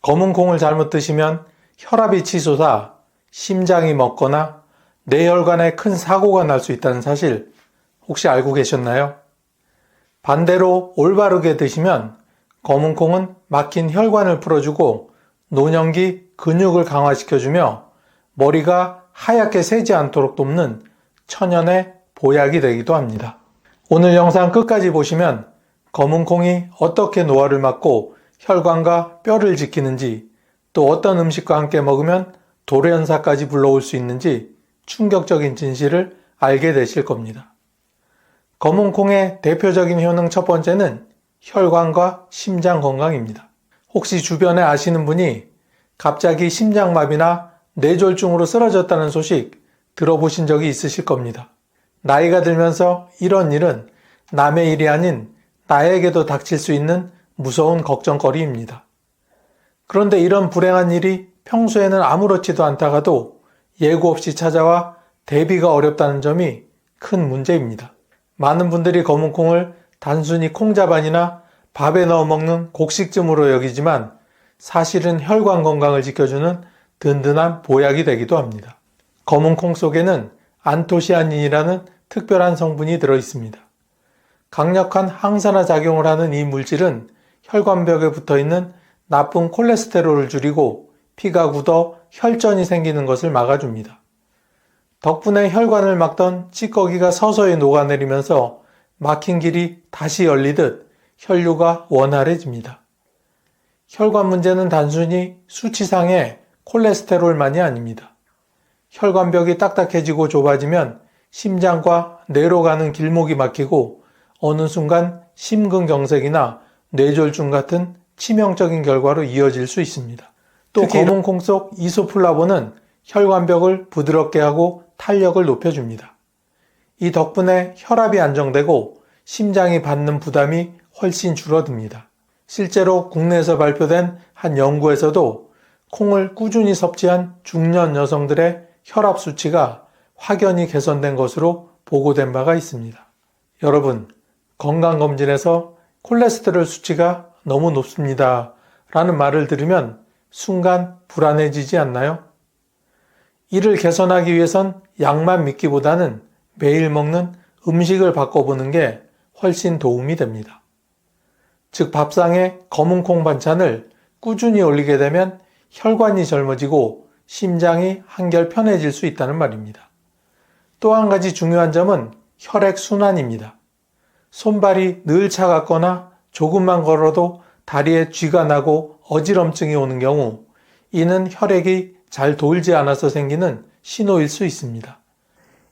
검은 콩을 잘못 드시면 혈압이 치솟아 심장이 멎거나 뇌혈관에 큰 사고가 날 수 있다는 사실 혹시 알고 계셨나요? 반대로 올바르게 드시면 검은 콩은 막힌 혈관을 풀어주고 노년기 근육을 강화시켜주며 머리가 하얗게 새지 않도록 돕는 천연의 보약이 되기도 합니다. 오늘 영상 끝까지 보시면 검은 콩이 어떻게 노화를 막고 혈관과 뼈를 지키는지, 또 어떤 음식과 함께 먹으면 돌연사까지 불러올 수 있는지 충격적인 진실을 알게 되실 겁니다. 검은 콩의 대표적인 효능 첫 번째는 혈관과 심장 건강입니다. 혹시 주변에 아시는 분이 갑자기 심장마비나 뇌졸중으로 쓰러졌다는 소식 들어보신 적이 있으실 겁니다. 나이가 들면서 이런 일은 남의 일이 아닌 나에게도 닥칠 수 있는 무서운 걱정거리입니다. 그런데 이런 불행한 일이 평소에는 아무렇지도 않다가도 예고 없이 찾아와 대비가 어렵다는 점이 큰 문제입니다. 많은 분들이 검은 콩을 단순히 콩자반이나 밥에 넣어 먹는 곡식쯤으로 여기지만 사실은 혈관 건강을 지켜주는 든든한 보약이 되기도 합니다. 검은 콩 속에는 안토시아닌이라는 특별한 성분이 들어 있습니다. 강력한 항산화 작용을 하는 이 물질은 혈관벽에 붙어있는 나쁜 콜레스테롤을 줄이고 피가 굳어 혈전이 생기는 것을 막아줍니다. 덕분에 혈관을 막던 찌꺼기가 서서히 녹아내리면서 막힌 길이 다시 열리듯 혈류가 원활해집니다. 혈관 문제는 단순히 수치상의 콜레스테롤만이 아닙니다. 혈관벽이 딱딱해지고 좁아지면 심장과 뇌로 가는 길목이 막히고 어느 순간 심근경색이나 뇌졸중 같은 치명적인 결과로 이어질 수 있습니다. 또 검은 콩 속 이소플라본은 혈관벽을 부드럽게 하고 탄력을 높여줍니다. 이 덕분에 혈압이 안정되고 심장이 받는 부담이 훨씬 줄어듭니다. 실제로 국내에서 발표된 한 연구에서도 콩을 꾸준히 섭취한 중년 여성들의 혈압 수치가 확연히 개선된 것으로 보고된 바가 있습니다. 여러분, 건강검진에서 콜레스테롤 수치가 너무 높습니다 라는 말을 들으면 순간 불안해지지 않나요? 이를 개선하기 위해선 약만 믿기보다는 매일 먹는 음식을 바꿔보는 게 훨씬 도움이 됩니다. 즉 밥상에 검은 콩 반찬을 꾸준히 올리게 되면 혈관이 젊어지고 심장이 한결 편해질 수 있다는 말입니다. 또 한 가지 중요한 점은 혈액순환입니다. 손발이 늘 차갑거나 조금만 걸어도 다리에 쥐가 나고 어지럼증이 오는 경우 이는 혈액이 잘 돌지 않아서 생기는 신호일 수 있습니다.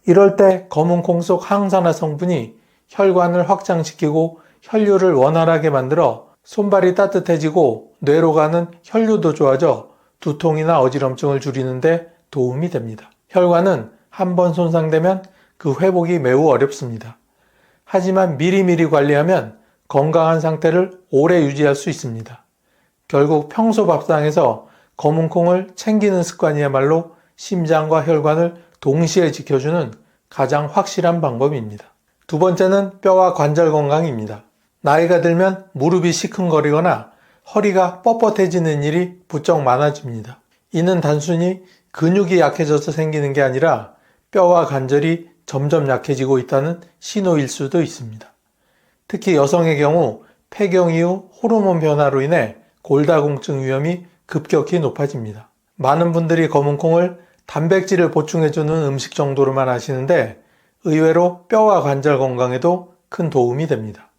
이럴 때 검은 콩 속 항산화 성분이 혈관을 확장시키고 혈류를 원활하게 만들어 손발이 따뜻해지고 뇌로 가는 혈류도 좋아져 두통이나 어지럼증을 줄이는 데 도움이 됩니다. 혈관은 한번 손상되면 그 회복이 매우 어렵습니다. 하지만 미리미리 관리하면 건강한 상태를 오래 유지할 수 있습니다. 결국 평소 밥상에서 검은 콩을 챙기는 습관이야말로 심장과 혈관을 동시에 지켜주는 가장 확실한 방법입니다. 두 번째는 뼈와 관절 건강입니다. 나이가 들면 무릎이 시큰거리거나 허리가 뻣뻣해지는 일이 부쩍 많아집니다. 이는 단순히 근육이 약해져서 생기는 게 아니라 뼈와 관절이 점점 약해지고 있다는 신호일 수도 있습니다. 특히 여성의 경우 폐경 이후 호르몬 변화로 인해 골다공증 위험이 급격히 높아집니다. 많은 분들이 검은 콩을 단백질을 보충해주는 음식 정도로만 아시는데 의외로 뼈와 관절 건강에도 큰 도움이 됩니다.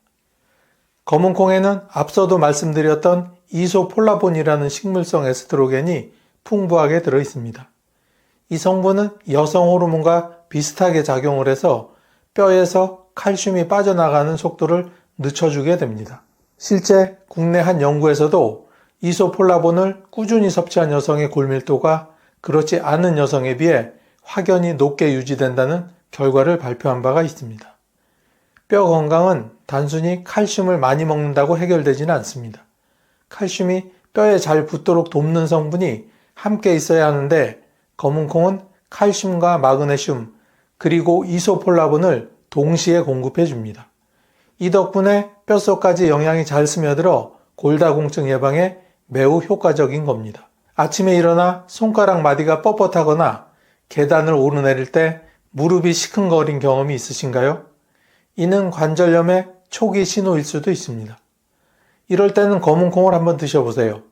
검은 콩에는 앞서도 말씀드렸던 이소폴라본이라는 식물성 에스트로겐이 풍부하게 들어 있습니다. 이 성분은 여성 호르몬과 비슷하게 작용을 해서 뼈에서 칼슘이 빠져나가는 속도를 늦춰주게 됩니다. 실제 국내 한 연구에서도 이소폴라본을 꾸준히 섭취한 여성의 골밀도가 그렇지 않은 여성에 비해 확연히 높게 유지된다는 결과를 발표한 바가 있습니다. 뼈 건강은 단순히 칼슘을 많이 먹는다고 해결되지는 않습니다. 칼슘이 뼈에 잘 붙도록 돕는 성분이 함께 있어야 하는데 검은 콩은 칼슘과 마그네슘 그리고 이소폴라본을 동시에 공급해 줍니다. 이 덕분에 뼛속까지 영양이 잘 스며들어 골다공증 예방에 매우 효과적인 겁니다. 아침에 일어나 손가락 마디가 뻣뻣하거나 계단을 오르내릴 때 무릎이 시큰거린 경험이 있으신가요? 이는 관절염의 초기 신호일 수도 있습니다. 이럴 때는 검은콩을 한번 드셔보세요.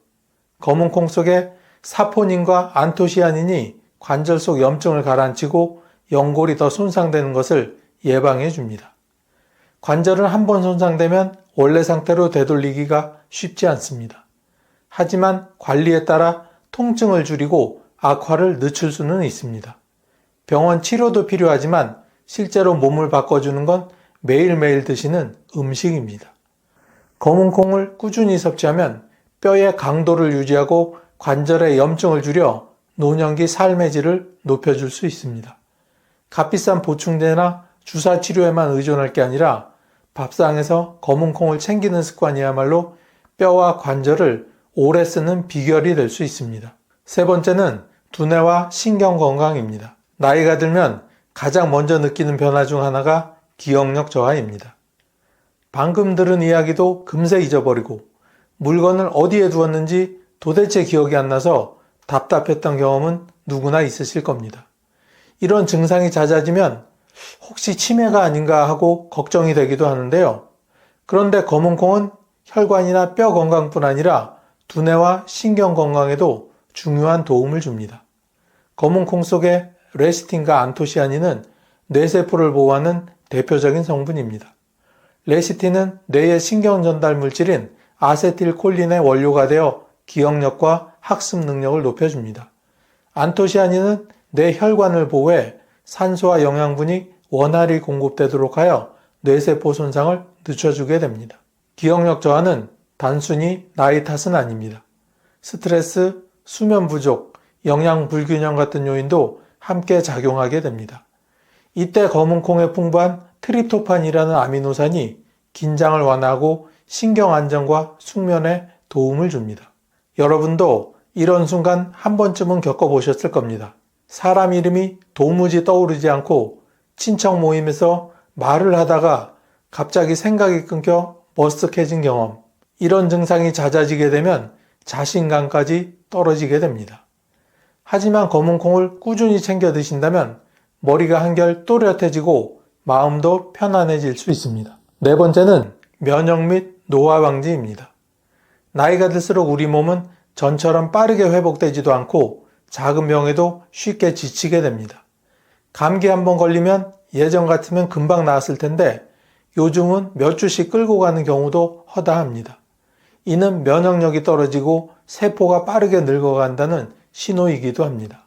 검은콩 속에 사포닌과 안토시아닌이 관절 속 염증을 가라앉히고 연골이 더 손상되는 것을 예방해 줍니다. 관절은 한번 손상되면 원래 상태로 되돌리기가 쉽지 않습니다. 하지만 관리에 따라 통증을 줄이고 악화를 늦출 수는 있습니다. 병원 치료도 필요하지만 실제로 몸을 바꿔주는 건 매일매일 드시는 음식입니다. 검은콩을 꾸준히 섭취하면 뼈의 강도를 유지하고 관절의 염증을 줄여 노년기 삶의 질을 높여줄 수 있습니다. 값비싼 보충제나 주사 치료에만 의존할 게 아니라 밥상에서 검은콩을 챙기는 습관이야말로 뼈와 관절을 오래 쓰는 비결이 될 수 있습니다. 세 번째는 두뇌와 신경 건강입니다. 나이가 들면 가장 먼저 느끼는 변화 중 하나가 기억력 저하입니다. 방금 들은 이야기도 금세 잊어버리고 물건을 어디에 두었는지 도대체 기억이 안 나서 답답했던 경험은 누구나 있으실 겁니다. 이런 증상이 잦아지면 혹시 치매가 아닌가 하고 걱정이 되기도 하는데요. 그런데 검은콩은 혈관이나 뼈 건강뿐 아니라 두뇌와 신경 건강에도 중요한 도움을 줍니다. 검은콩 속의 레시틴과 안토시아닌은 뇌세포를 보호하는 대표적인 성분입니다. 레시틴은 뇌의 신경 전달 물질인 아세틸콜린의 원료가 되어 기억력과 학습 능력을 높여줍니다. 안토시아닌은 뇌 혈관을 보호해 산소와 영양분이 원활히 공급되도록 하여 뇌세포 손상을 늦춰주게 됩니다. 기억력 저하는 단순히 나이 탓은 아닙니다. 스트레스, 수면 부족, 영양 불균형 같은 요인도 함께 작용하게 됩니다. 이때 검은콩에 풍부한 트립토판이라는 아미노산이 긴장을 완화하고 신경 안정과 숙면에 도움을 줍니다. 여러분도 이런 순간 한 번쯤은 겪어보셨을 겁니다. 사람 이름이 도무지 떠오르지 않고 친척 모임에서 말을 하다가 갑자기 생각이 끊겨 머쓱해진 경험. 이런 증상이 잦아지게 되면 자신감까지 떨어지게 됩니다. 하지만 검은콩을 꾸준히 챙겨 드신다면 머리가 한결 또렷해지고 마음도 편안해질 수 있습니다. 네 번째는 면역 및 노화 방지입니다. 나이가 들수록 우리 몸은 전처럼 빠르게 회복되지도 않고 작은 병에도 쉽게 지치게 됩니다. 감기 한번 걸리면 예전 같으면 금방 나았을 텐데 요즘은 몇 주씩 끌고 가는 경우도 허다합니다. 이는 면역력이 떨어지고 세포가 빠르게 늙어간다는 신호이기도 합니다.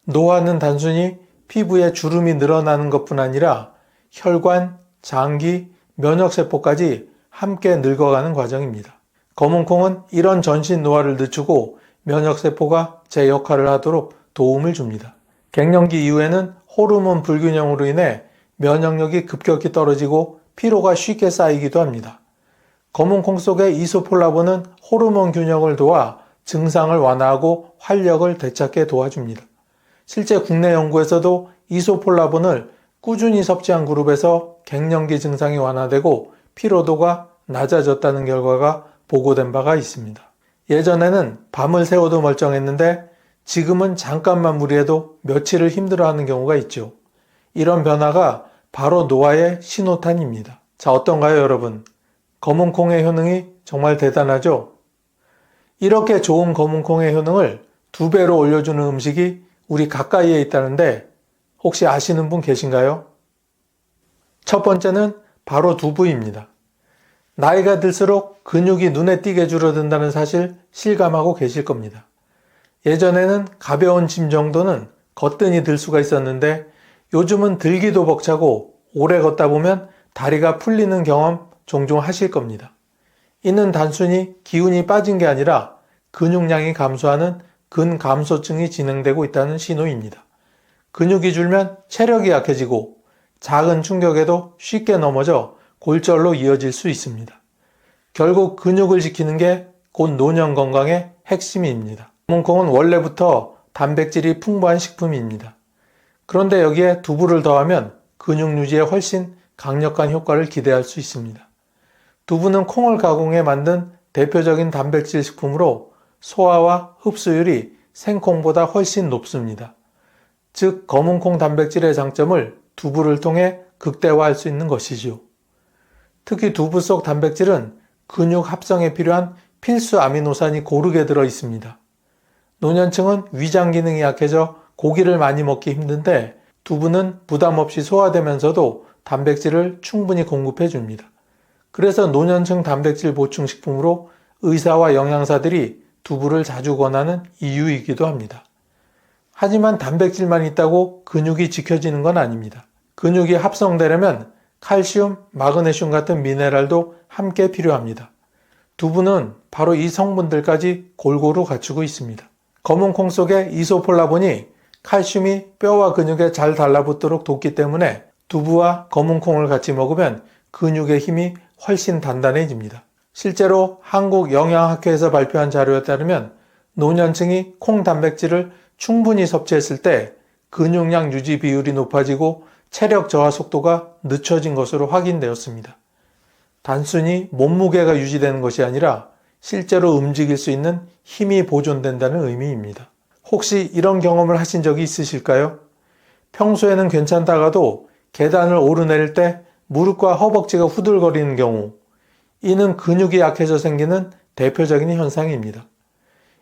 노화는 단순히 피부에 주름이 늘어나는 것뿐 아니라 혈관, 장기, 면역세포까지 함께 늙어가는 과정입니다. 검은콩은 이런 전신 노화를 늦추고 면역세포가 제 역할을 하도록 도움을 줍니다. 갱년기 이후에는 호르몬 불균형으로 인해 면역력이 급격히 떨어지고 피로가 쉽게 쌓이기도 합니다. 검은콩 속의 이소폴라본은 호르몬 균형을 도와 증상을 완화하고 활력을 되찾게 도와줍니다. 실제 국내 연구에서도 이소폴라본을 꾸준히 섭취한 그룹에서 갱년기 증상이 완화되고 피로도가 낮아졌다는 결과가 보고된 바가 있습니다. 예전에는 밤을 새워도 멀쩡했는데 지금은 잠깐만 무리해도 며칠을 힘들어하는 경우가 있죠. 이런 변화가 바로 노화의 신호탄입니다. 자, 어떤가요, 여러분? 검은콩의 효능이 정말 대단하죠? 이렇게 좋은 검은콩의 효능을 2배로 올려주는 음식이 우리 가까이에 있다는데 혹시 아시는 분 계신가요? 첫 번째는 바로 두부입니다. 나이가 들수록 근육이 눈에 띄게 줄어든다는 사실 실감하고 계실 겁니다. 예전에는 가벼운 짐 정도는 거뜬히 들 수가 있었는데 요즘은 들기도 벅차고 오래 걷다 보면 다리가 풀리는 경험 종종 하실 겁니다. 이는 단순히 기운이 빠진 게 아니라 근육량이 감소하는 근감소증이 진행되고 있다는 신호입니다. 근육이 줄면 체력이 약해지고 작은 충격에도 쉽게 넘어져 골절로 이어질 수 있습니다. 결국 근육을 지키는 게 곧 노년 건강의 핵심입니다. 검은콩은 원래부터 단백질이 풍부한 식품입니다. 그런데 여기에 두부를 더하면 근육 유지에 훨씬 강력한 효과를 기대할 수 있습니다. 두부는 콩을 가공해 만든 대표적인 단백질 식품으로 소화와 흡수율이 생콩보다 훨씬 높습니다. 즉 검은콩 단백질의 장점을 두부를 통해 극대화할 수 있는 것이지요. 특히 두부 속 단백질은 근육 합성에 필요한 필수 아미노산이 고르게 들어 있습니다. 노년층은 위장 기능이 약해져 고기를 많이 먹기 힘든데 두부는 부담 없이 소화되면서도 단백질을 충분히 공급해 줍니다. 그래서 노년층 단백질 보충식품으로 의사와 영양사들이 두부를 자주 권하는 이유이기도 합니다. 하지만 단백질만 있다고 근육이 지켜지는 건 아닙니다. 근육이 합성되려면 칼슘, 마그네슘 같은 미네랄도 함께 필요합니다. 두부는 바로 이 성분들까지 골고루 갖추고 있습니다. 검은 콩 속에 이소폴라본이 칼슘이 뼈와 근육에 잘 달라붙도록 돕기 때문에 두부와 검은 콩을 같이 먹으면 근육의 힘이 훨씬 단단해집니다. 실제로 한국영양학회에서 발표한 자료에 따르면 노년층이 콩 단백질을 충분히 섭취했을 때 근육량 유지 비율이 높아지고 체력 저하 속도가 늦춰진 것으로 확인되었습니다. 단순히 몸무게가 유지되는 것이 아니라 실제로 움직일 수 있는 힘이 보존된다는 의미입니다. 혹시 이런 경험을 하신 적이 있으실까요? 평소에는 괜찮다가도 계단을 오르내릴 때 무릎과 허벅지가 후들거리는 경우, 이는 근육이 약해져 생기는 대표적인 현상입니다.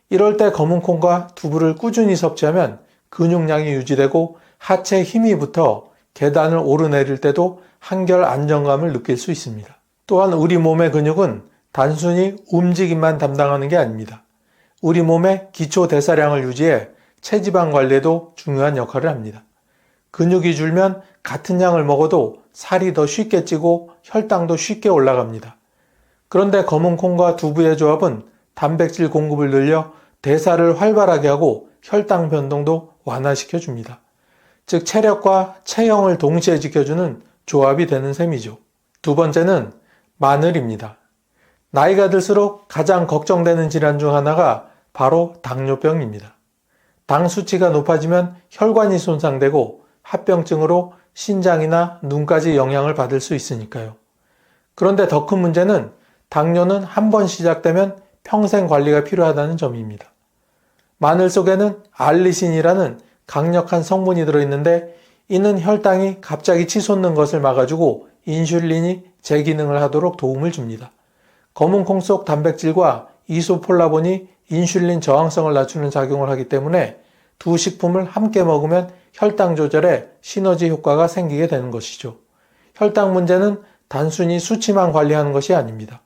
이럴 때 검은콩과 두부를 꾸준히 섭취하면 근육량이 유지되고 하체에 힘이 붙어 계단을 오르내릴 때도 한결 안정감을 느낄 수 있습니다. 또한 우리 몸의 근육은 단순히 움직임만 담당하는 게 아닙니다. 우리 몸의 기초 대사량을 유지해 체지방 관리에도 중요한 역할을 합니다. 근육이 줄면 같은 양을 먹어도 살이 더 쉽게 찌고 혈당도 쉽게 올라갑니다. 그런데 검은콩과 두부의 조합은 단백질 공급을 늘려 대사를 활발하게 하고 혈당 변동도 완화시켜 줍니다. 즉 체력과 체형을 동시에 지켜주는 조합이 되는 셈이죠. 두 번째는 마늘입니다. 나이가 들수록 가장 걱정되는 질환 중 하나가 바로 당뇨병입니다. 당 수치가 높아지면 혈관이 손상되고 합병증으로 신장이나 눈까지 영향을 받을 수 있으니까요. 그런데 더 큰 문제는 당뇨는 한 번 시작되면 평생 관리가 필요하다는 점입니다. 마늘 속에는 알리신이라는 강력한 성분이 들어있는데 이는 혈당이 갑자기 치솟는 것을 막아주고 인슐린이 재기능을 하도록 도움을 줍니다. 검은콩 속 단백질과 이소폴라본이 인슐린 저항성을 낮추는 작용을 하기 때문에 두 식품을 함께 먹으면 혈당 조절에 시너지 효과가 생기게 되는 것이죠. 혈당 문제는 단순히 수치만 관리하는 것이 아닙니다.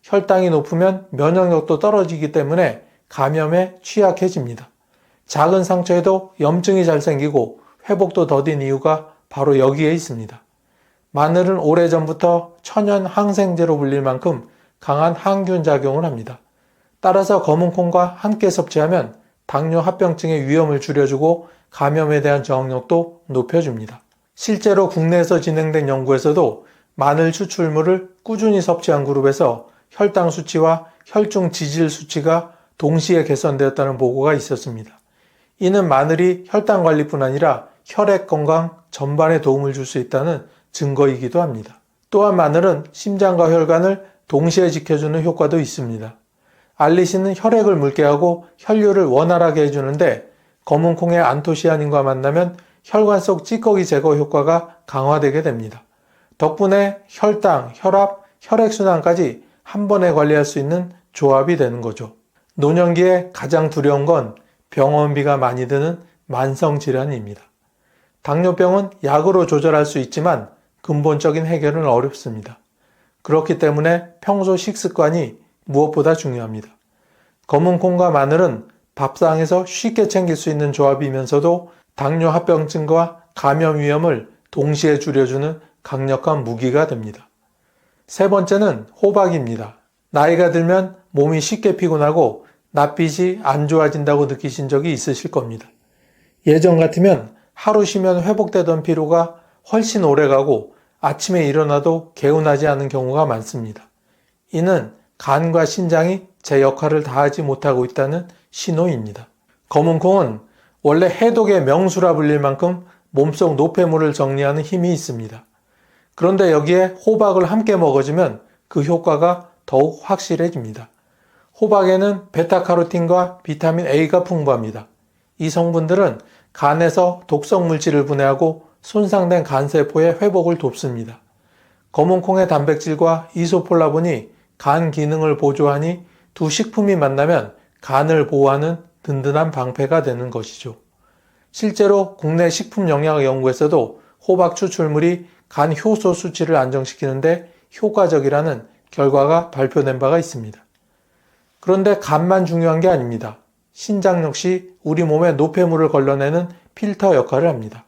혈당이 높으면 면역력도 떨어지기 때문에 감염에 취약해집니다. 작은 상처에도 염증이 잘 생기고 회복도 더딘 이유가 바로 여기에 있습니다. 마늘은 오래전부터 천연 항생제로 불릴 만큼 강한 항균 작용을 합니다. 따라서 검은콩과 함께 섭취하면 당뇨 합병증의 위험을 줄여주고 감염에 대한 저항력도 높여줍니다. 실제로 국내에서 진행된 연구에서도 마늘 추출물을 꾸준히 섭취한 그룹에서 혈당 수치와 혈중 지질 수치가 동시에 개선되었다는 보고가 있었습니다. 이는 마늘이 혈당 관리뿐 아니라 혈액 건강 전반에 도움을 줄 수 있다는 증거이기도 합니다. 또한 마늘은 심장과 혈관을 동시에 지켜주는 효과도 있습니다. 알리신은 혈액을 묽게 하고 혈류를 원활하게 해주는데 검은콩의 안토시아닌과 만나면 혈관 속 찌꺼기 제거 효과가 강화되게 됩니다. 덕분에 혈당, 혈압, 혈액순환까지 한 번에 관리할 수 있는 조합이 되는 거죠. 노년기에 가장 두려운 건 병원비가 많이 드는 만성질환입니다. 당뇨병은 약으로 조절할 수 있지만 근본적인 해결은 어렵습니다. 그렇기 때문에 평소 식습관이 무엇보다 중요합니다. 검은콩과 마늘은 밥상에서 쉽게 챙길 수 있는 조합이면서도 당뇨 합병증과 감염 위험을 동시에 줄여주는 강력한 무기가 됩니다. 세 번째는 호박입니다. 나이가 들면 몸이 쉽게 피곤하고 낯빛이 안 좋아진다고 느끼신 적이 있으실 겁니다. 예전 같으면 하루 쉬면 회복되던 피로가 훨씬 오래가고 아침에 일어나도 개운하지 않은 경우가 많습니다. 이는 간과 신장이 제 역할을 다하지 못하고 있다는 신호입니다. 검은콩은 원래 해독의 명수라 불릴 만큼 몸속 노폐물을 정리하는 힘이 있습니다. 그런데 여기에 호박을 함께 먹어주면 그 효과가 더욱 확실해집니다. 호박에는 베타카로틴과 비타민 A가 풍부합니다. 이 성분들은 간에서 독성 물질을 분해하고 손상된 간세포의 회복을 돕습니다. 검은콩의 단백질과 이소폴라본이 간 기능을 보조하니 두 식품이 만나면 간을 보호하는 든든한 방패가 되는 것이죠. 실제로 국내 식품영양연구에서도 호박 추출물이 간 효소 수치를 안정시키는데 효과적이라는 결과가 발표된 바가 있습니다. 그런데 간만 중요한 게 아닙니다. 신장 역시 우리 몸에 노폐물을 걸러내는 필터 역할을 합니다.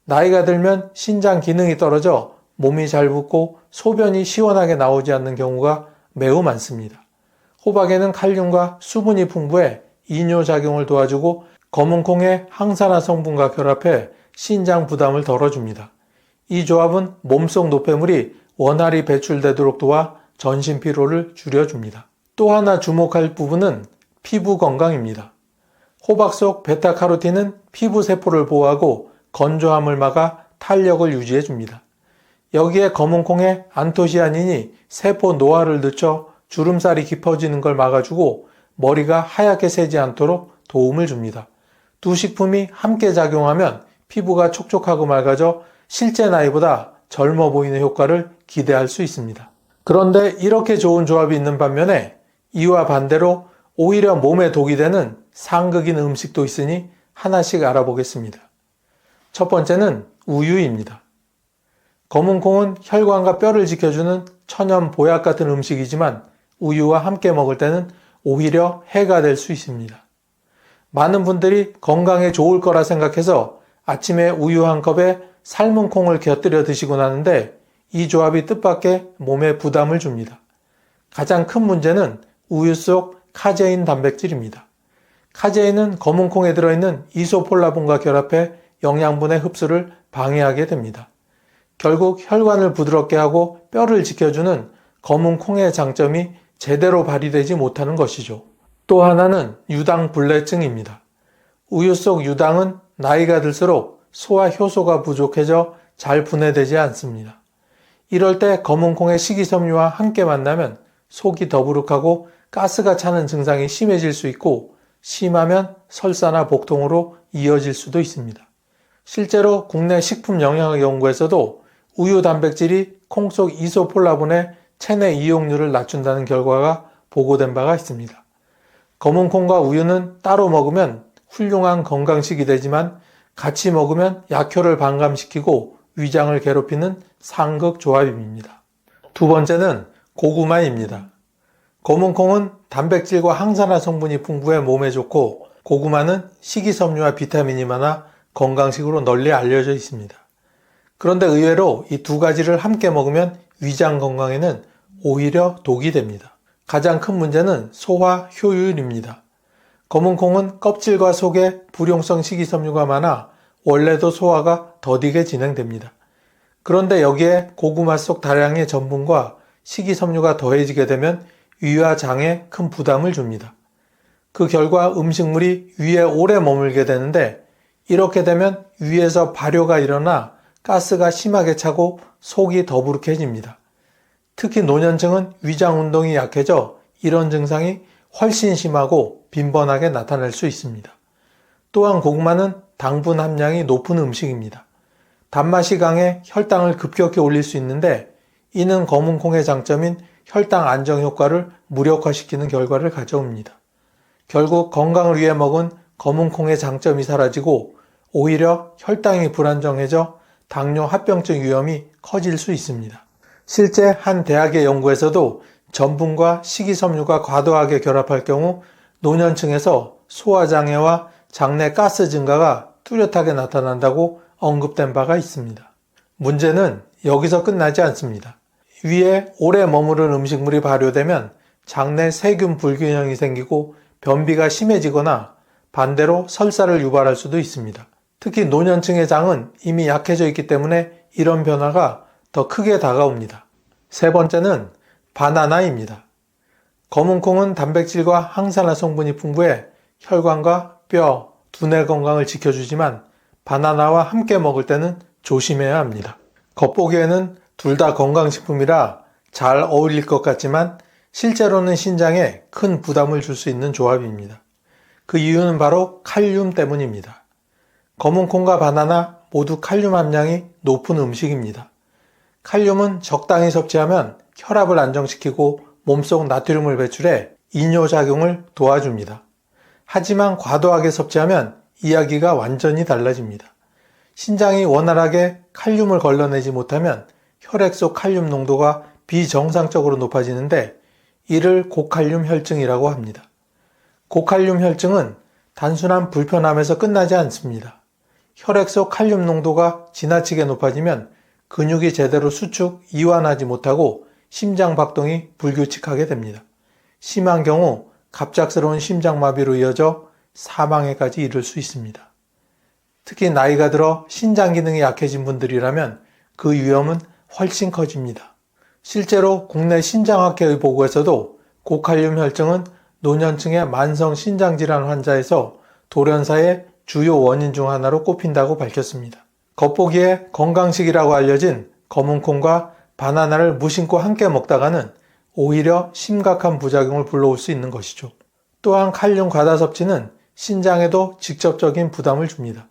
나이가 들면 신장 기능이 떨어져 몸이 잘 붓고 소변이 시원하게 나오지 않는 경우가 매우 많습니다. 호박에는 칼륨과 수분이 풍부해 이뇨작용을 도와주고 검은콩의 항산화 성분과 결합해 신장 부담을 덜어줍니다. 이 조합은 몸속 노폐물이 원활히 배출되도록 도와 전신 피로를 줄여줍니다. 또 하나 주목할 부분은 피부 건강입니다. 호박 속 베타카로틴은 피부 세포를 보호하고 건조함을 막아 탄력을 유지해줍니다. 여기에 검은콩의 안토시아닌이 세포 노화를 늦춰 주름살이 깊어지는 걸 막아주고 머리가 하얗게 새지 않도록 도움을 줍니다. 두 식품이 함께 작용하면 피부가 촉촉하고 맑아져 실제 나이보다 젊어 보이는 효과를 기대할 수 있습니다. 그런데 이렇게 좋은 조합이 있는 반면에 이와 반대로 오히려 몸에 독이 되는 상극인 음식도 있으니 하나씩 알아보겠습니다. 첫 번째는 우유입니다. 검은콩은 혈관과 뼈를 지켜주는 천연 보약 같은 음식이지만 우유와 함께 먹을 때는 오히려 해가 될 수 있습니다. 많은 분들이 건강에 좋을 거라 생각해서 아침에 우유 한 컵에 삶은 콩을 곁들여 드시곤 하는데 이 조합이 뜻밖의 몸에 부담을 줍니다. 가장 큰 문제는 우유 속 카제인 단백질입니다. 카제인은 검은콩에 들어있는 이소폴라본과 결합해 영양분의 흡수를 방해하게 됩니다. 결국 혈관을 부드럽게 하고 뼈를 지켜주는 검은콩의 장점이 제대로 발휘되지 못하는 것이죠. 또 하나는 유당불내증입니다. 우유 속 유당은 나이가 들수록 소화 효소가 부족해져 잘 분해되지 않습니다. 이럴 때 검은콩의 식이섬유와 함께 만나면 속이 더부룩하고 가스가 차는 증상이 심해질 수 있고 심하면 설사나 복통으로 이어질 수도 있습니다. 실제로 국내 식품영양연구에서도 우유 단백질이 콩 속 이소폴라본의 체내 이용률을 낮춘다는 결과가 보고된 바가 있습니다. 검은콩과 우유는 따로 먹으면 훌륭한 건강식이 되지만 같이 먹으면 약효를 반감시키고 위장을 괴롭히는 상극 조합입니다. 두 번째는 고구마입니다. 검은콩은 단백질과 항산화 성분이 풍부해 몸에 좋고 고구마는 식이섬유와 비타민이 많아 건강식으로 널리 알려져 있습니다. 그런데 의외로 이 두 가지를 함께 먹으면 위장 건강에는 오히려 독이 됩니다. 가장 큰 문제는 소화 효율입니다. 검은콩은 껍질과 속에 불용성 식이섬유가 많아 원래도 소화가 더디게 진행됩니다. 그런데 여기에 고구마 속 다량의 전분과 식이섬유가 더해지게 되면 위와 장에 큰 부담을 줍니다. 그 결과 음식물이 위에 오래 머물게 되는데 이렇게 되면 위에서 발효가 일어나 가스가 심하게 차고 속이 더부룩해집니다. 특히 노년층은 위장 운동이 약해져 이런 증상이 훨씬 심하고 빈번하게 나타날 수 있습니다. 또한 고구마는 당분 함량이 높은 음식입니다. 단맛이 강해 혈당을 급격히 올릴 수 있는데 이는 검은콩의 장점인 혈당 안정 효과를 무력화시키는 결과를 가져옵니다. 결국 건강을 위해 먹은 검은콩의 장점이 사라지고 오히려 혈당이 불안정해져 당뇨 합병증 위험이 커질 수 있습니다. 실제 한 대학의 연구에서도 전분과 식이섬유가 과도하게 결합할 경우 노년층에서 소화장애와 장내 가스 증가가 뚜렷하게 나타난다고 언급된 바가 있습니다. 문제는 여기서 끝나지 않습니다. 위에 오래 머무른 음식물이 발효되면 장내 세균 불균형이 생기고 변비가 심해지거나 반대로 설사를 유발할 수도 있습니다. 특히 노년층의 장은 이미 약해져 있기 때문에 이런 변화가 더 크게 다가옵니다. 세 번째는 바나나입니다. 검은콩은 단백질과 항산화 성분이 풍부해 혈관과 뼈, 두뇌 건강을 지켜주지만 바나나와 함께 먹을 때는 조심해야 합니다. 겉보기에는 둘 다 건강식품이라 잘 어울릴 것 같지만 실제로는 신장에 큰 부담을 줄 수 있는 조합입니다. 그 이유는 바로 칼륨 때문입니다. 검은콩과 바나나 모두 칼륨 함량이 높은 음식입니다. 칼륨은 적당히 섭취하면 혈압을 안정시키고 몸속 나트륨을 배출해 이뇨작용을 도와줍니다. 하지만 과도하게 섭취하면 이야기가 완전히 달라집니다. 신장이 원활하게 칼륨을 걸러내지 못하면 혈액 속 칼륨 농도가 비정상적으로 높아지는데 이를 고칼륨 혈증이라고 합니다. 고칼륨 혈증은 단순한 불편함에서 끝나지 않습니다. 혈액 속 칼륨 농도가 지나치게 높아지면 근육이 제대로 수축, 이완하지 못하고 심장 박동이 불규칙하게 됩니다. 심한 경우 갑작스러운 심장마비로 이어져 사망에까지 이를 수 있습니다. 특히 나이가 들어 신장 기능이 약해진 분들이라면 그 위험은 훨씬 커집니다. 실제로 국내 신장학회의 보고에서도 고칼륨 혈증은 노년층의 만성 신장질환 환자에서 돌연사의 주요 원인 중 하나로 꼽힌다고 밝혔습니다. 겉보기에 건강식이라고 알려진 검은콩과 바나나를 무심코 함께 먹다가는 오히려 심각한 부작용을 불러올 수 있는 것이죠. 또한 칼륨 과다 섭취는 신장에도 직접적인 부담을 줍니다.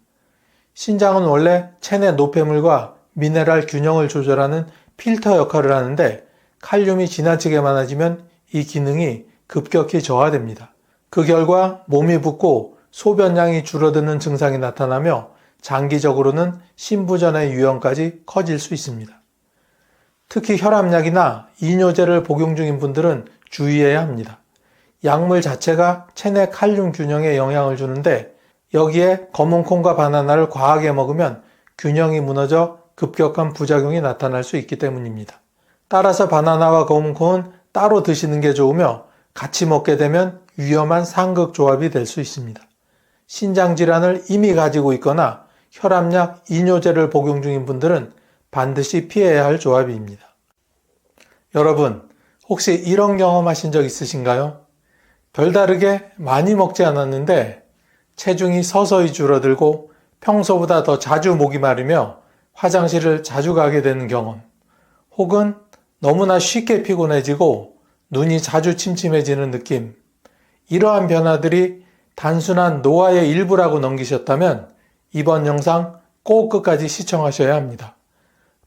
신장은 원래 체내 노폐물과 미네랄 균형을 조절하는 필터 역할을 하는데 칼륨이 지나치게 많아지면 이 기능이 급격히 저하됩니다. 그 결과 몸이 붓고 소변량이 줄어드는 증상이 나타나며 장기적으로는 신부전의 위험까지 커질 수 있습니다. 특히 혈압약이나 이뇨제를 복용 중인 분들은 주의해야 합니다. 약물 자체가 체내 칼륨 균형에 영향을 주는데 여기에 검은콩과 바나나를 과하게 먹으면 균형이 무너져 급격한 부작용이 나타날 수 있기 때문입니다. 따라서 바나나와 검은콩은 따로 드시는 게 좋으며 같이 먹게 되면 위험한 상극 조합이 될 수 있습니다. 신장질환을 이미 가지고 있거나 혈압약, 이뇨제를 복용 중인 분들은 반드시 피해야 할 조합입니다. 여러분, 혹시 이런 경험하신 적 있으신가요? 별다르게 많이 먹지 않았는데 체중이 서서히 줄어들고 평소보다 더 자주 목이 마르며 화장실을 자주 가게 되는 경험, 혹은 너무나 쉽게 피곤해지고 눈이 자주 침침해지는 느낌, 이러한 변화들이 단순한 노화의 일부라고 넘기셨다면 이번 영상 꼭 끝까지 시청하셔야 합니다.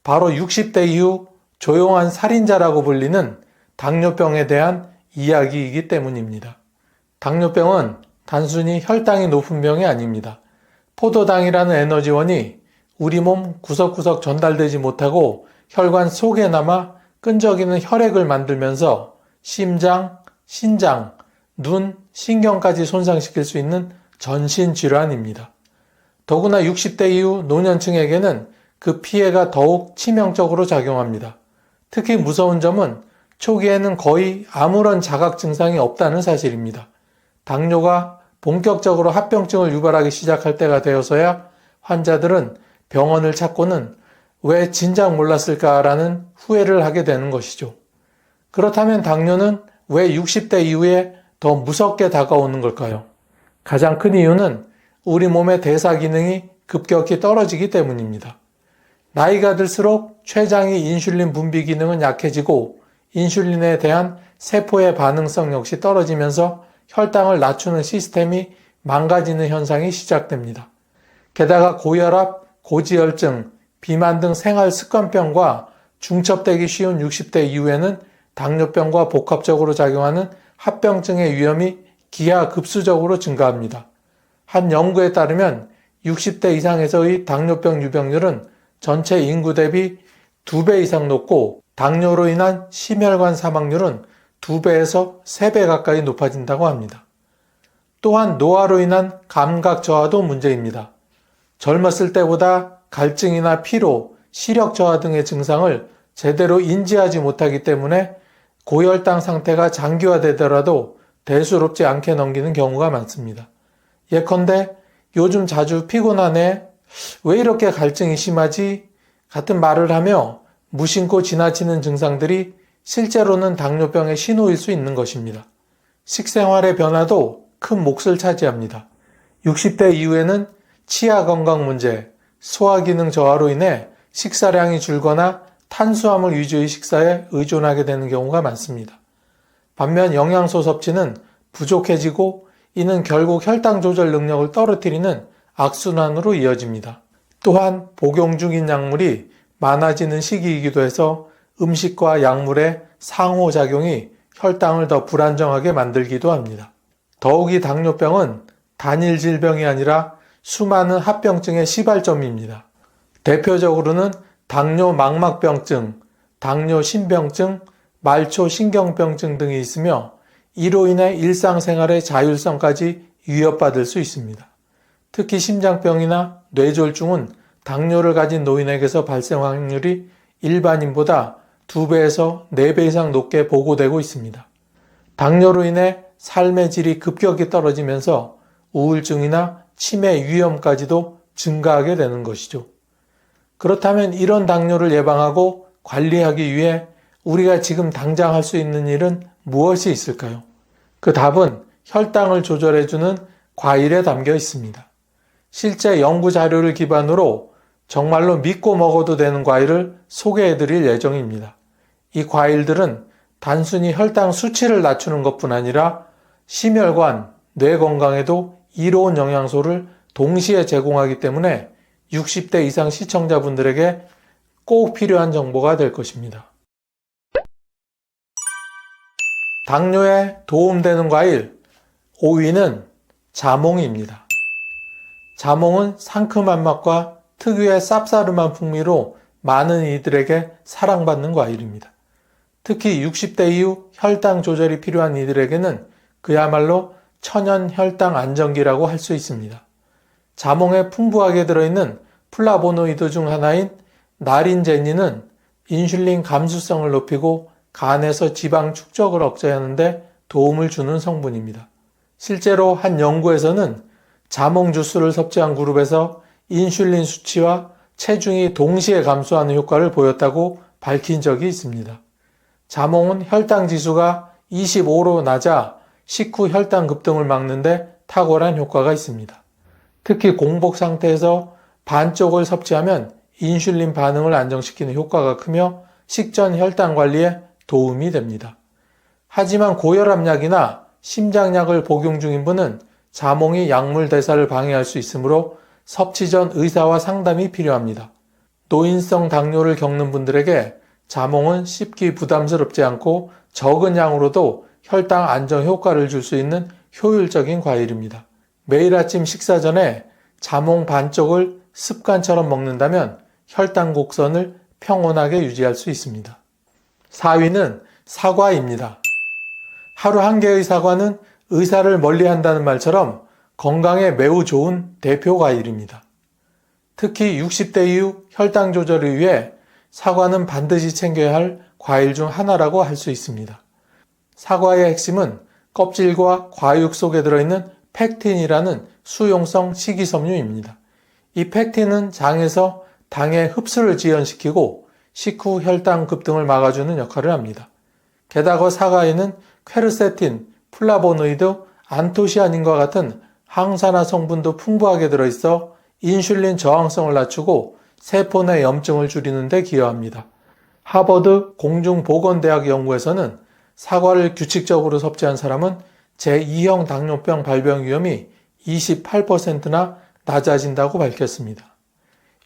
바로 60대 이후 조용한 살인자라고 불리는 당뇨병에 대한 이야기이기 때문입니다. 당뇨병은 단순히 혈당이 높은 병이 아닙니다. 포도당이라는 에너지원이 우리 몸 구석구석 전달되지 못하고 혈관 속에 남아 끈적이는 혈액을 만들면서 심장, 신장, 눈, 신경까지 손상시킬 수 있는 전신질환입니다. 더구나 60대 이후 노년층에게는 그 피해가 더욱 치명적으로 작용합니다. 특히 무서운 점은 초기에는 거의 아무런 자각 증상이 없다는 사실입니다. 당뇨가 본격적으로 합병증을 유발하기 시작할 때가 되어서야 환자들은 병원을 찾고는 왜 진작 몰랐을까라는 후회를 하게 되는 것이죠. 그렇다면 당뇨는 왜 60대 이후에 더 무섭게 다가오는 걸까요? 가장 큰 이유는 우리 몸의 대사 기능이 급격히 떨어지기 때문입니다. 나이가 들수록 췌장의 인슐린 분비 기능은 약해지고 인슐린에 대한 세포의 반응성 역시 떨어지면서 혈당을 낮추는 시스템이 망가지는 현상이 시작됩니다. 게다가 고혈압, 고지혈증, 비만 등 생활 습관병과 중첩되기 쉬운 60대 이후에는 당뇨병과 복합적으로 작용하는 합병증의 위험이 기하급수적으로 증가합니다. 한 연구에 따르면 60대 이상에서의 당뇨병 유병률은 전체 인구 대비 2배 이상 높고 당뇨로 인한 심혈관 사망률은 2배에서 3배 가까이 높아진다고 합니다. 또한 노화로 인한 감각 저하도 문제입니다. 젊었을 때보다 갈증이나 피로, 시력 저하 등의 증상을 제대로 인지하지 못하기 때문에 고혈당 상태가 장기화되더라도 대수롭지 않게 넘기는 경우가 많습니다. 예컨대 요즘 자주 피곤하네, 왜 이렇게 갈증이 심하지? 같은 말을 하며 무심코 지나치는 증상들이 실제로는 당뇨병의 신호일 수 있는 것입니다. 식생활의 변화도 큰 몫을 차지합니다. 60대 이후에는 치아 건강 문제, 소화기능 저하로 인해 식사량이 줄거나 탄수화물 위주의 식사에 의존하게 되는 경우가 많습니다. 반면 영양소 섭취는 부족해지고 이는 결국 혈당 조절 능력을 떨어뜨리는 악순환으로 이어집니다. 또한 복용 중인 약물이 많아지는 시기이기도 해서 음식과 약물의 상호작용이 혈당을 더 불안정하게 만들기도 합니다. 더욱이 당뇨병은 단일 질병이 아니라 수많은 합병증의 시발점입니다. 대표적으로는 당뇨 망막병증, 당뇨 심병증, 말초 신경병증 등이 있으며 이로 인해 일상생활의 자율성까지 위협받을 수 있습니다. 특히 심장병이나 뇌졸중은 당뇨를 가진 노인에게서 발생 확률이 일반인보다 2배에서 4배 이상 높게 보고되고 있습니다. 당뇨로 인해 삶의 질이 급격히 떨어지면서 우울증이나 치매 위험까지도 증가하게 되는 것이죠. 그렇다면 이런 당뇨를 예방하고 관리하기 위해 우리가 지금 당장 할 수 있는 일은 무엇이 있을까요? 그 답은 혈당을 조절해주는 과일에 담겨 있습니다. 실제 연구 자료를 기반으로 정말로 믿고 먹어도 되는 과일을 소개해 드릴 예정입니다. 이 과일들은 단순히 혈당 수치를 낮추는 것뿐 아니라 심혈관, 뇌 건강에도 이로운 영양소를 동시에 제공하기 때문에 60대 이상 시청자분들에게 꼭 필요한 정보가 될 것입니다. 당뇨에 도움되는 과일 5위는 자몽입니다. 자몽은 상큼한 맛과 특유의 쌉싸름한 풍미로 많은 이들에게 사랑받는 과일입니다. 특히 60대 이후 혈당 조절이 필요한 이들에게는 그야말로 천연 혈당 안정기라고 할 수 있습니다. 자몽에 풍부하게 들어있는 플라보노이드 중 하나인 나린제닌은 인슐린 감수성을 높이고 간에서 지방 축적을 억제하는 데 도움을 주는 성분입니다. 실제로 한 연구에서는 자몽 주스를 섭취한 그룹에서 인슐린 수치와 체중이 동시에 감소하는 효과를 보였다고 밝힌 적이 있습니다. 자몽은 혈당 지수가 25로 낮아 식후 혈당 급등을 막는 데 탁월한 효과가 있습니다. 특히 공복 상태에서 반쪽을 섭취하면 인슐린 반응을 안정시키는 효과가 크며 식전 혈당 관리에 도움이 됩니다. 하지만 고혈압약이나 심장약을 복용 중인 분은 자몽이 약물 대사를 방해할 수 있으므로 섭취 전 의사와 상담이 필요합니다. 노인성 당뇨를 겪는 분들에게 자몽은 씹기 부담스럽지 않고 적은 양으로도 혈당 안정 효과를 줄 수 있는 효율적인 과일입니다. 매일 아침 식사 전에 자몽 반쪽을 습관처럼 먹는다면 혈당 곡선을 평온하게 유지할 수 있습니다. 4위는 사과입니다. 하루 한 개의 사과는 의사를 멀리한다는 말처럼 건강에 매우 좋은 대표 과일입니다. 특히 60대 이후 혈당 조절을 위해 사과는 반드시 챙겨야 할 과일 중 하나라고 할 수 있습니다. 사과의 핵심은 껍질과 과육 속에 들어있는 팩틴이라는 수용성 식이섬유입니다. 이 팩틴은 장에서 당의 흡수를 지연시키고 식후 혈당 급등을 막아주는 역할을 합니다. 게다가 사과에는 퀘르세틴, 플라보노이드, 안토시아닌과 같은 항산화 성분도 풍부하게 들어있어 인슐린 저항성을 낮추고 세포 내 염증을 줄이는 데 기여합니다. 하버드 공중보건대학 연구에서는 사과를 규칙적으로 섭취한 사람은 제2형 당뇨병 발병 위험이 28%나 낮아진다고 밝혔습니다.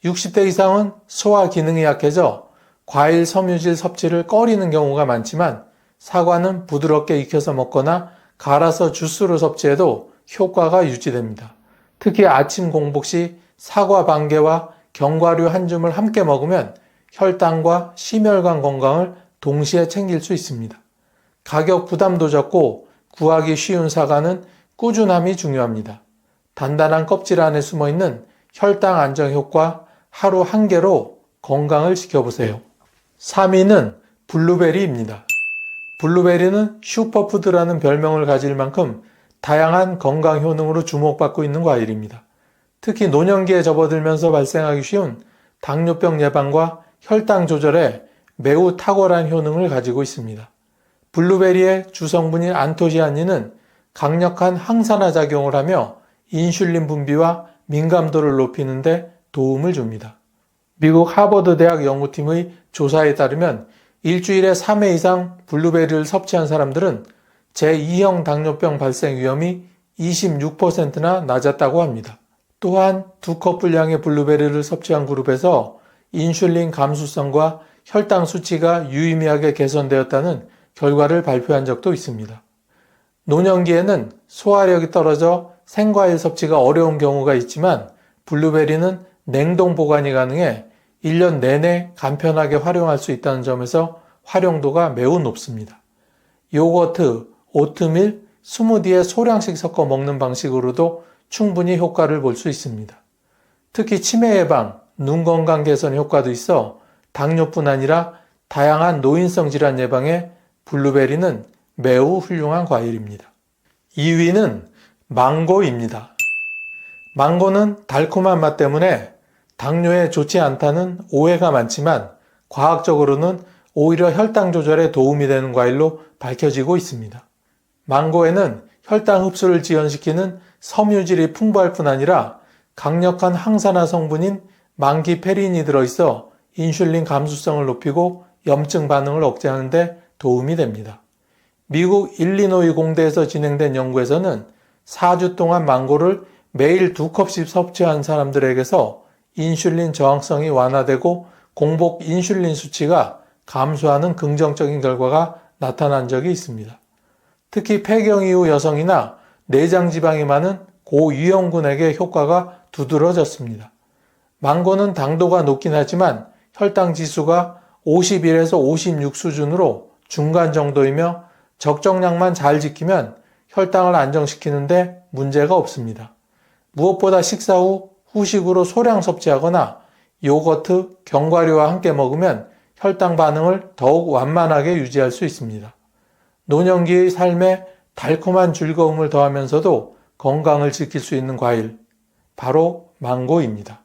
60대 이상은 소화 기능이 약해져 과일 섬유질 섭취를 꺼리는 경우가 많지만 사과는 부드럽게 익혀서 먹거나 갈아서 주스로 섭취해도 효과가 유지됩니다. 특히 아침 공복 시 사과 반 개와 견과류 한 줌을 함께 먹으면 혈당과 심혈관 건강을 동시에 챙길 수 있습니다. 가격 부담도 적고 구하기 쉬운 사과는 꾸준함이 중요합니다. 단단한 껍질 안에 숨어있는 혈당 안정 효과 하루 한 개로 건강을 지켜보세요. 3위는 블루베리입니다. 블루베리는 슈퍼푸드라는 별명을 가질 만큼 다양한 건강 효능으로 주목받고 있는 과일입니다. 특히 노년기에 접어들면서 발생하기 쉬운 당뇨병 예방과 혈당 조절에 매우 탁월한 효능을 가지고 있습니다. 블루베리의 주성분인 안토시아닌은 강력한 항산화 작용을 하며 인슐린 분비와 민감도를 높이는 데 도움을 줍니다. 미국 하버드 대학 연구팀의 조사에 따르면 일주일에 3회 이상 블루베리를 섭취한 사람들은 제2형 당뇨병 발생 위험이 26%나 낮았다고 합니다. 또한 2컵 분량의 블루베리를 섭취한 그룹에서 인슐린 감수성과 혈당 수치가 유의미하게 개선되었다는 결과를 발표한 적도 있습니다. 노년기에는 소화력이 떨어져 생과일 섭취가 어려운 경우가 있지만 블루베리는 냉동 보관이 가능해 1년 내내 간편하게 활용할 수 있다는 점에서 활용도가 매우 높습니다. 요거트, 오트밀, 스무디에 소량씩 섞어 먹는 방식으로도 충분히 효과를 볼 수 있습니다. 특히 치매 예방, 눈 건강 개선 효과도 있어 당뇨뿐 아니라 다양한 노인성 질환 예방에 블루베리는 매우 훌륭한 과일입니다. 2위는 망고입니다. 망고는 달콤한 맛 때문에 당뇨에 좋지 않다는 오해가 많지만 과학적으로는 오히려 혈당 조절에 도움이 되는 과일로 밝혀지고 있습니다. 망고에는 혈당 흡수를 지연시키는 섬유질이 풍부할 뿐 아니라 강력한 항산화 성분인 망기페린이 들어있어 인슐린 감수성을 높이고 염증 반응을 억제하는 데 도움이 됩니다. 미국 일리노이 공대에서 진행된 연구에서는 4주 동안 망고를 매일 2컵씩 섭취한 사람들에게서 인슐린 저항성이 완화되고 공복 인슐린 수치가 감소하는 긍정적인 결과가 나타난 적이 있습니다. 특히 폐경 이후 여성이나 내장 지방이 많은 고위험군에게 효과가 두드러졌습니다. 망고는 당도가 높긴 하지만 혈당 지수가 51에서 56 수준으로 중간 정도이며 적정량만 잘 지키면 혈당을 안정시키는데 문제가 없습니다. 무엇보다 식사 후 후식으로 소량 섭취하거나 요거트, 견과류와 함께 먹으면 혈당 반응을 더욱 완만하게 유지할 수 있습니다. 노년기의 삶에 달콤한 즐거움을 더하면서도 건강을 지킬 수 있는 과일, 바로 망고입니다.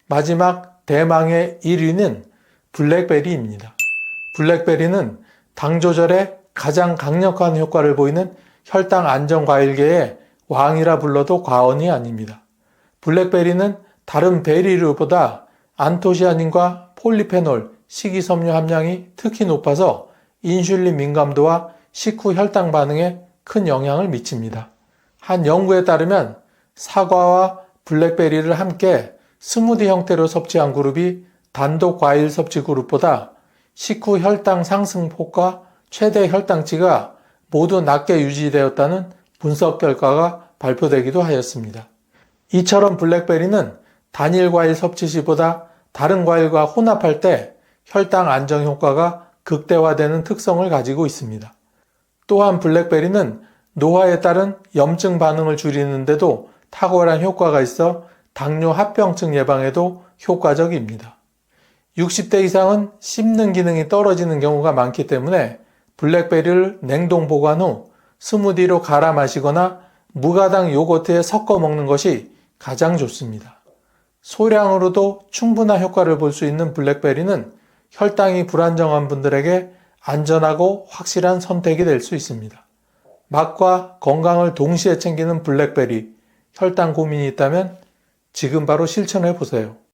마지막 대망의 1위는 블랙베리입니다. 블랙베리는 당 조절에 가장 강력한 효과를 보이는 혈당 안정 과일계의 왕이라 불러도 과언이 아닙니다. 블랙베리는 다른 베리류보다 안토시아닌과 폴리페놀, 식이섬유 함량이 특히 높아서 인슐린 민감도와 식후 혈당 반응에 큰 영향을 미칩니다. 한 연구에 따르면 사과와 블랙베리를 함께 스무디 형태로 섭취한 그룹이 단독 과일 섭취 그룹보다 식후 혈당 상승폭과 최대 혈당치가 모두 낮게 유지되었다는 분석 결과가 발표되기도 하였습니다. 이처럼 블랙베리는 단일 과일 섭취 시보다 다른 과일과 혼합할 때 혈당 안정 효과가 극대화되는 특성을 가지고 있습니다. 또한 블랙베리는 노화에 따른 염증 반응을 줄이는데도 탁월한 효과가 있어 당뇨 합병증 예방에도 효과적입니다. 60대 이상은 씹는 기능이 떨어지는 경우가 많기 때문에 블랙베리를 냉동 보관 후 스무디로 갈아 마시거나 무가당 요거트에 섞어 먹는 것이 가장 좋습니다. 소량으로도 충분한 효과를 볼 수 있는 블랙베리는 혈당이 불안정한 분들에게 안전하고 확실한 선택이 될 수 있습니다. 맛과 건강을 동시에 챙기는 블랙베리, 혈당 고민이 있다면 지금 바로 실천해 보세요.